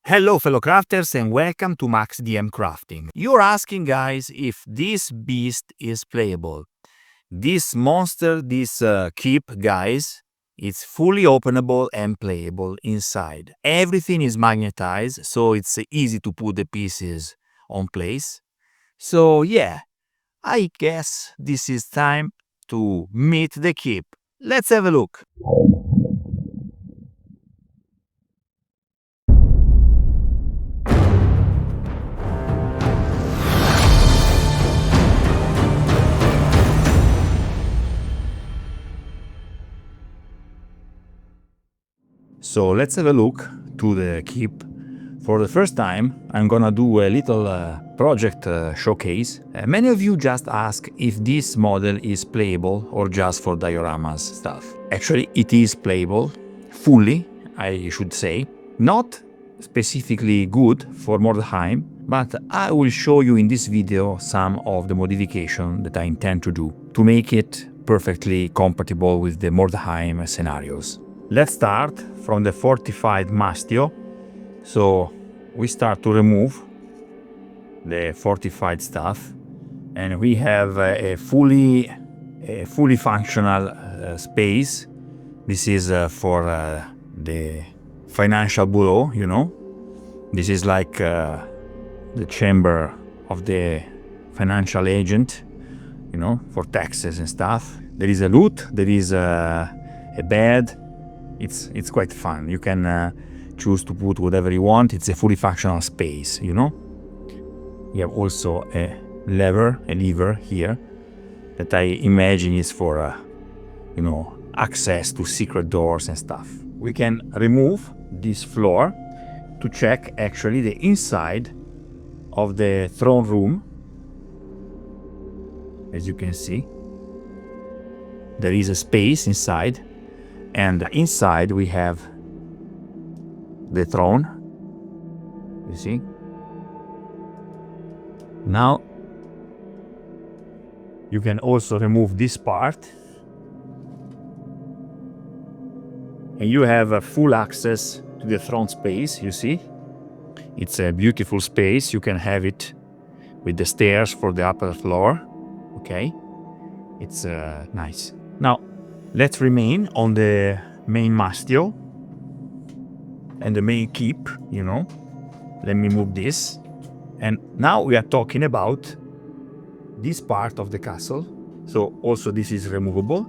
Hello fellow crafters and welcome to maxdmcrafting. You're asking guys if this beast is playable. This monster, this keep guys, it's fully openable and playable inside. Everything is magnetized so it's easy to put the pieces on place. So yeah, I guess this is time to meet the keep. Let's have a look. So let's have a look to the keep. For the first time, I'm gonna do a little project showcase. Many of you just ask if this model is playable or just for dioramas stuff. Actually, it is playable, fully, I should say. Not specifically good for Mordheim, but I will show you in this video some of the modification that I intend to do to make it perfectly compatible with the Mordheim scenarios. Let's start from the Fortified mastio. So we start to remove the fortified stuff, and we have a fully functional space. This is for the financial bureau, you know. This is like the chamber of the financial agent, you know, for taxes and stuff. There is a loot, there is a bed. It's quite fun. You can choose to put whatever you want. It's a fully functional space, you know. You have also a lever here that I imagine is for, you know, access to secret doors and stuff. We can remove this floor to check actually the inside of the throne room. As you can see, there is a space inside. And inside we have the throne, you see. Now you can also remove this part and you have a full access to the throne space, you see. It's a beautiful space. You can have it with the stairs for the upper floor, okay. It's nice. Now let's remain on the main mastio and the main keep, you know. Let me move this. And now we are talking about this part of the castle. So also this is removable.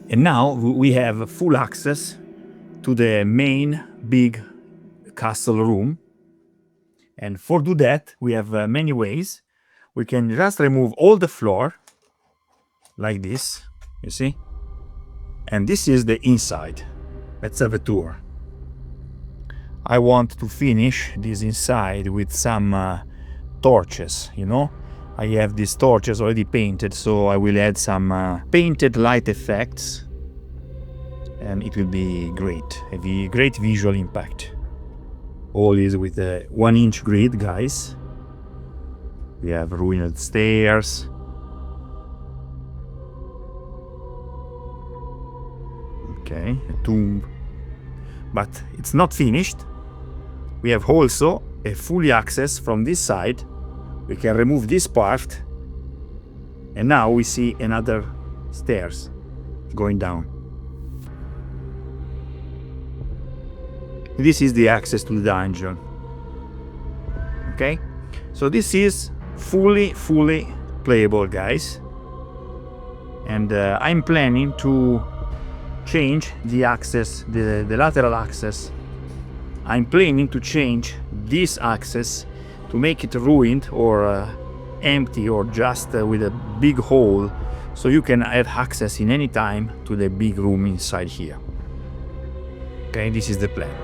And now we have full access to the main big castle room. And for do that, we have many ways. We can just remove all the floor like this. You see? And this is the inside. Let's have a tour. I want to finish this inside with some torches, you know? I have these torches already painted, so I will add some painted light effects. And it will be great. A great visual impact. All is with a 1-inch grid, guys. We have ruined stairs. Okay, a tomb, but it's not finished. We have also a fully access from this side. We can remove this part, and now we see another stairs going down. This is the access to the dungeon. Okay, so this is fully playable, guys, and I'm planning to change the access, the lateral access. I'm planning to change this access to make it ruined or empty or just with a big hole, so you can have access in any time to the big room inside here. Okay, this is the plan.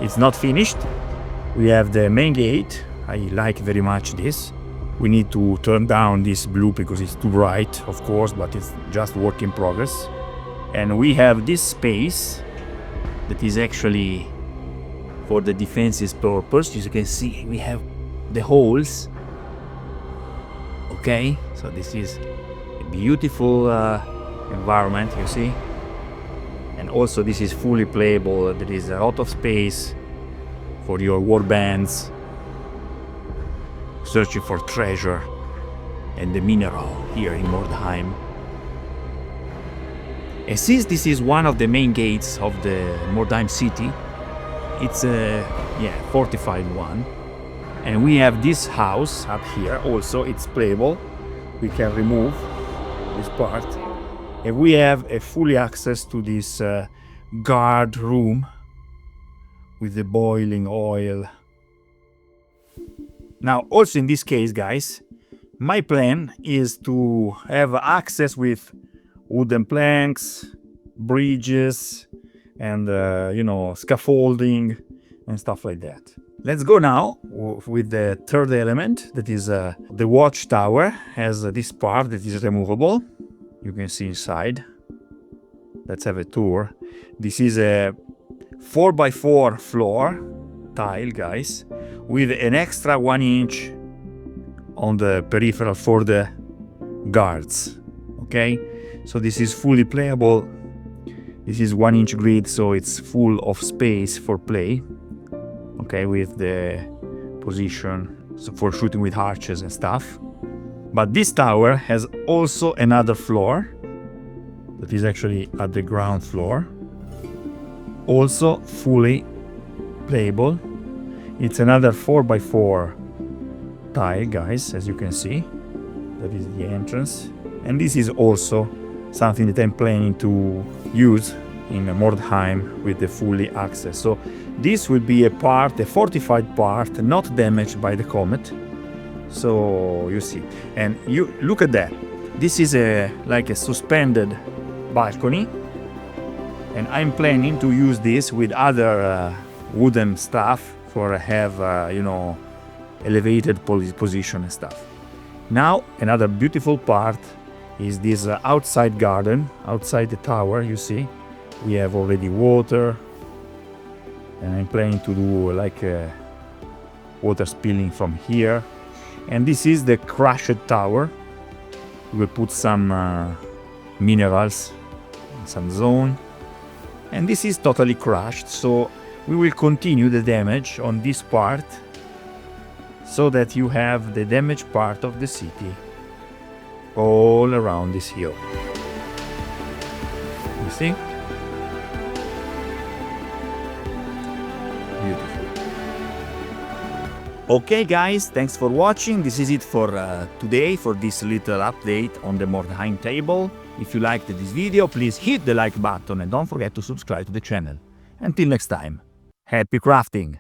It's not finished. We have the main gate. I like very much this. We need to turn down this blue because it's too bright, of course, but it's just work in progress. And we have this space that is actually for the defenses purpose. As you can see, we have the holes. Okay, so this is a beautiful environment, you see. And also this is fully playable. There is a lot of space for your warbands, searching for treasure and the mineral here in Mordheim. And since this is one of the main gates of the Mordheim city, it's a fortified one. And we have this house up here also, it's playable. We can remove this part. And we have a fully access to this guard room with the boiling oil. Now, also in this case, guys, my plan is to have access with wooden planks, bridges, and scaffolding and stuff like that. Let's go now with the third element, that is the watchtower. Has this part that is removable. You can see inside. Let's have a tour. This is a 4x4 floor tile, guys, with an extra 1 inch on the peripheral for the guards. Okay, so this is fully playable. This is 1 inch grid, so it's full of space for play. Okay, with the position for shooting with archers and stuff. But this tower has also another floor that is actually at the ground floor, also fully playable. It's another 4x4 tile, guys, as you can see. That is the entrance, and this is also something that I'm planning to use in Mordheim with the fully access. So this will be a fortified part, not damaged by the comet. So you see, and you look at that. This is like a suspended balcony, and I'm planning to use this with other wooden stuff for elevated position and stuff. Now another beautiful part is this outside garden, outside the tower. You see, we have already water, and I'm planning to do like water spilling from here. And this is the crushed tower. We will put some minerals, some zone, and this is totally crushed, so we will continue the damage on this part, so that you have the damaged part of the city all around this hill. You see? Beautiful. Okay guys, thanks for watching. This is it for today, for this little update on the Mordheim table. If you liked this video, please hit the like button and don't forget to subscribe to the channel. Until next time, happy crafting!